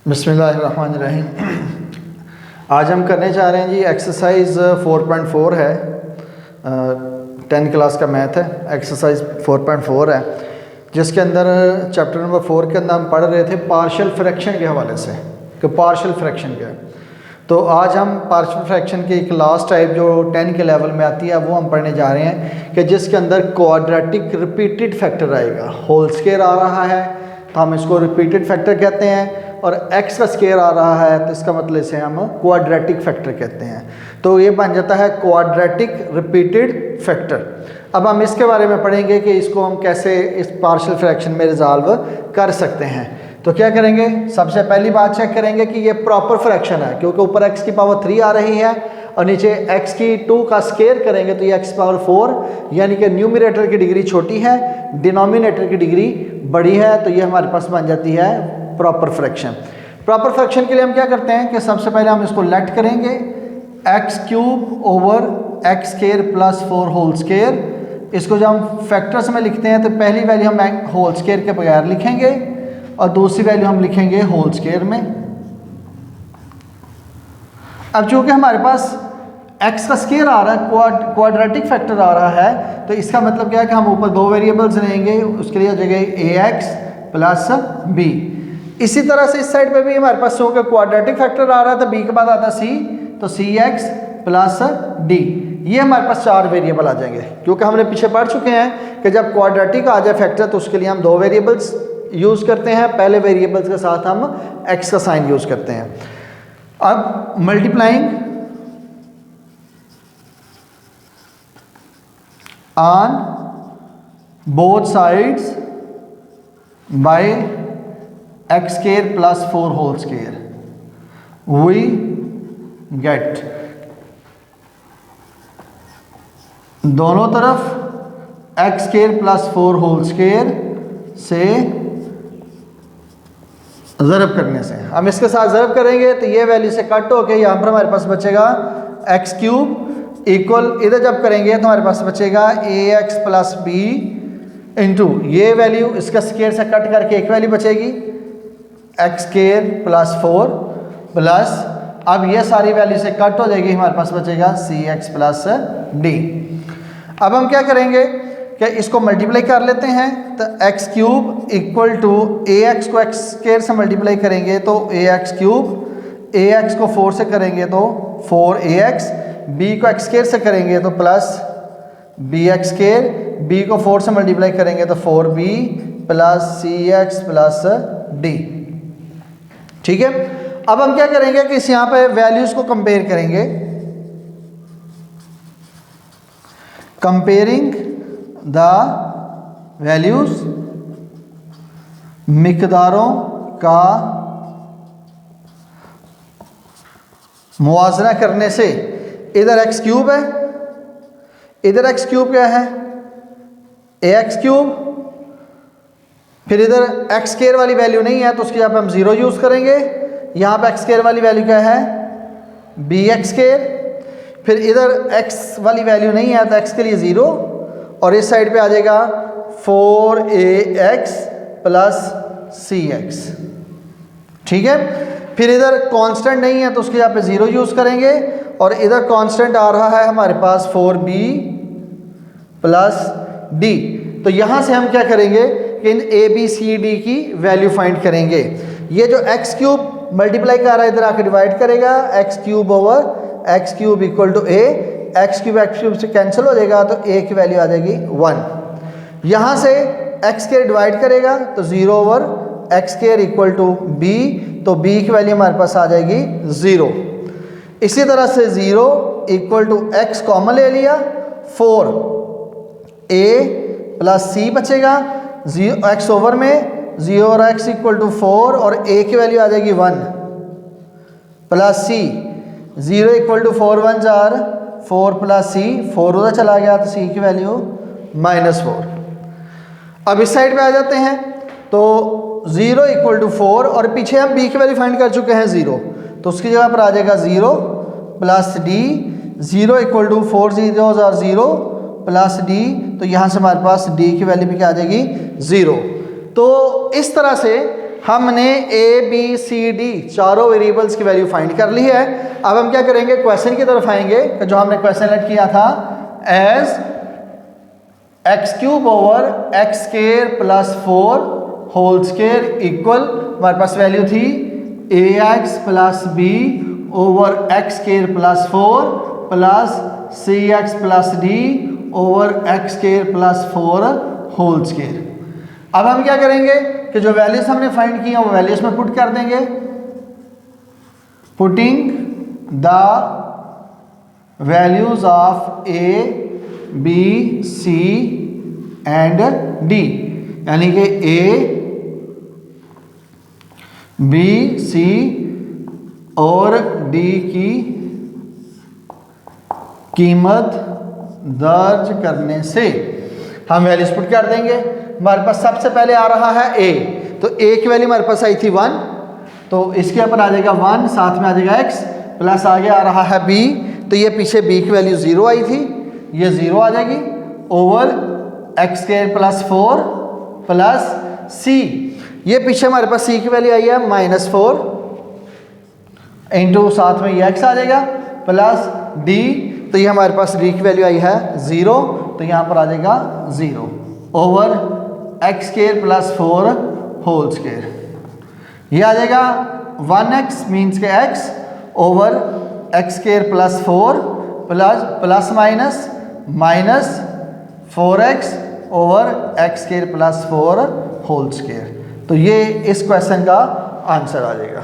बिस्मिल्लाहिर्रहमानिर्रहीम। आज हम करने जा रहे हैं जी एक्सरसाइज 4.4 है, 10 क्लास का मैथ है। एक्सरसाइज 4.4 है जिसके अंदर चैप्टर नंबर 4 के अंदर हम पढ़ रहे थे पार्शियल फ्रैक्शन के हवाले से कि पार्शियल फ्रैक्शन क्या है। तो आज हम पार्शियल फ्रैक्शन की एक लास्ट टाइप जो 10 के लेवल में आती है वो हम पढ़ने जा रहे हैं कि जिसके अंदर क्वाड्रेटिक रिपीटेड फैक्टर आएगा। होल स्क्वायर आ रहा है तो हम इसको रिपीटेड फैक्टर कहते हैं, और x का स्क्वायर आ रहा है तो इसका मतलब इसे हम क्वाड्रेटिक फैक्टर कहते हैं। तो ये बन जाता है क्वाड्रेटिक रिपीटेड फैक्टर। अब हम इसके बारे में पढ़ेंगे कि इसको हम कैसे इस पार्शियल फ्रैक्शन में रिजॉल्व कर सकते हैं। तो क्या करेंगे, सबसे पहली बात चेक करेंगे कि ये प्रॉपर फ्रैक्शन है, क्योंकि ऊपर x की पावर 3 आ रही है और नीचे x की 2 का स्क्वायर करेंगे तो ये x पावर 4, यानी कि न्यूमरेटर की डिग्री छोटी है, डिनोमिनेटर की डिग्री बड़ी है, तो ये हमारे पास बन जाती है प्रॉपर फ्रैक्शन। प्रॉपर फ्रैक्शन के लिए हम क्या करते हैं कि सबसे पहले हम इसको लेट करेंगे X cube over x square plus 4 whole square. इसको जब हम फैक्टर्स में लिखते हैं तो पहली वैल्यू हम होल स्क्वायर के बगैर लिखेंगे और दूसरी वैल्यू हम लिखेंगे होल स्क्वायर में। अब चूंकि हमारे पास x का स्क्वायर आ रहा है, क्वाड्रेटिक फैक्टर आ रहा है, तो इसका मतलब क्या है कि हम ऊपर दो वेरिएबल्स लेंगे, उसके लिए जगह ax प्लस b। इसी तरह से इस साइड पे भी हमारे पास क्योंकि क्वाड्रेटिक फैक्टर आ रहा था, b के बाद आता c, तो cx प्लस d। ये हमारे पास 4 वेरिएबल आ जाएंगे, क्योंकि हमने पीछे पढ़ चुके हैं कि जब क्वाड्रेटिक आ जाए फैक्टर तो उसके लिए हम दो वेरिएबल्स यूज़ करते हैं। पहले वेरिएबल्स के साथ हम x का साइन यूज़ करते हैं। अब multiplying on both sides by X square plus 4 whole square we get, दोनों तरफ X square plus 4 whole square से ज़रब करने से, हम इसके साथ ज़रब करेंगे तो ये वैल्यू से कट होके यहाँ पर हमारे पास बचेगा एक्स क्यूब इक्वल, इधर जब करेंगे तो हमारे पास बचेगा ए एक्स प्लस बी इंटू ये वैल्यू इसका स्क्वायर से कट करके एक वैल्यू बचेगी एक्स स्क्वायर प्लस 4 प्लस, अब ये सारी वैल्यू से कट हो जाएगी, हमारे पास बचेगा सी एक्स प्लस डी। अब हम क्या करेंगे कि इसको मल्टीप्लाई कर लेते हैं, तो X cube equal to A X को एक्स स्क्वायर से मल्टीप्लाई करेंगे तो A X cube, A X को 4 से करेंगे तो 4ax, b को एक्स स्क्वायर से करेंगे तो plus b x square, b को 4 से मल्टीप्लाई करेंगे तो 4b प्लस सी एक्स प्लस डी। ठीक है, अब हम क्या करेंगे कि इस यहाँ पे वैल्यूज को कंपेयर करेंगे, कंपेयरिंग द वैल्यूज, मिकदारों का मुआवजा करने से। इधर एक्स क्यूब है, इधर एक्स क्यूब क्या है ए एक्स क्यूब, फिर इधर एक्स स्क्वायर वाली वैल्यू नहीं है तो उसकी जगह पे हम 0 यूज़ करेंगे। यहाँ पे एक्स स्क्वायर वाली वैल्यू क्या है बी एक्स स्क्वायर, फिर इधर एक्स वाली वैल्यू नहीं है तो एक्स के लिए 0, और इस साइड पे आ जाएगा 4ax प्लस सी एक्स। ठीक है, फिर इधर कांस्टेंट नहीं है तो उसकी जगह पे 0 यूज़ करेंगे, और इधर कांस्टेंट आ रहा है हमारे पास 4b प्लस d। तो यहाँ से हम क्या करेंगे कि इन a b c d की वैल्यू फाइंड करेंगे। ये जो एक्स क्यूब मल्टीप्लाई कर रहा है इधर आके डिवाइड करेगा, x cube over x cube equal to a, x cube से कैंसिल हो जाएगा तो a की वैल्यू आ जाएगी 1। यहाँ से एक्स स्क्वायर डिवाइड करेगा तो 0 over x square equal to b, तो b की वैल्यू हमारे पास आ जाएगी 0। इसी तरह से 0 इक्वल टू x कॉमन ले लिया, 4a प्लस c बचेगा, x ओवर में 0 और x इक्वल टू 4, और a की वैल्यू आ जाएगी 1 प्लस c, 0 इक्वल टू 4 1 जार 4 प्लस c, 4 उधर चला गया तो c की वैल्यू -4। अब इस साइड पे आ जाते हैं तो 0 इक्वल टू 4, और पीछे हम b की वैल्यू फाइंड कर चुके हैं 0, तो उसकी जगह पर आ जाएगा 0 plus d, 0 equal to 4 0 0 plus d, तो यहाँ से हमारे पास d की वैल्यू भी क्या आ जाएगी 0। तो इस तरह से हमने ए बी सी डी चारों वेरिएबल्स की वैल्यू फाइंड कर ली है। अब हम क्या करेंगे, क्वेश्चन की तरफ आएंगे कि जो हमने क्वेश्चन लेट किया था as x cube over x square plus 4 whole square equal, हमारे पास वैल्यू थी A x plus B over x square plus 4 plus C x plus D over x square plus 4 whole square. अब हम क्या करेंगे कि जो वैल्यूज हमने फाइंड किया वो वैल्यूज में पुट कर देंगे, putting the values of a b c and d, यानी कि ए बी सी और डी की कीमत दर्ज करने से हम वैल्यूज पुट कर देंगे। हमारे पास सबसे पहले आ रहा है ए, तो ए की वैल्यू हमारे पास आई थी 1, तो इसके ऊपर आ जाएगा 1, साथ में आ जाएगा x, प्लस आगे आ रहा है b, तो ये पीछे b की वैल्यू 0 आई थी, ये 0 आ जाएगी over x square plus 4 plus c, ये पीछे हमारे पास c की वैल्यू आई है -4 इंटू साथ में ये x आ जाएगा प्लस d, तो ये हमारे पास d की वैल्यू आई है 0, तो यहाँ पर आ जाएगा 0 over x square plus 4 whole square, ये आ जाएगा 1x मीन्स के x ओवर x square plus 4 plus minus 4x over x square plus 4 whole square. तो ये इस क्वेश्चन का आंसर आ जाएगा।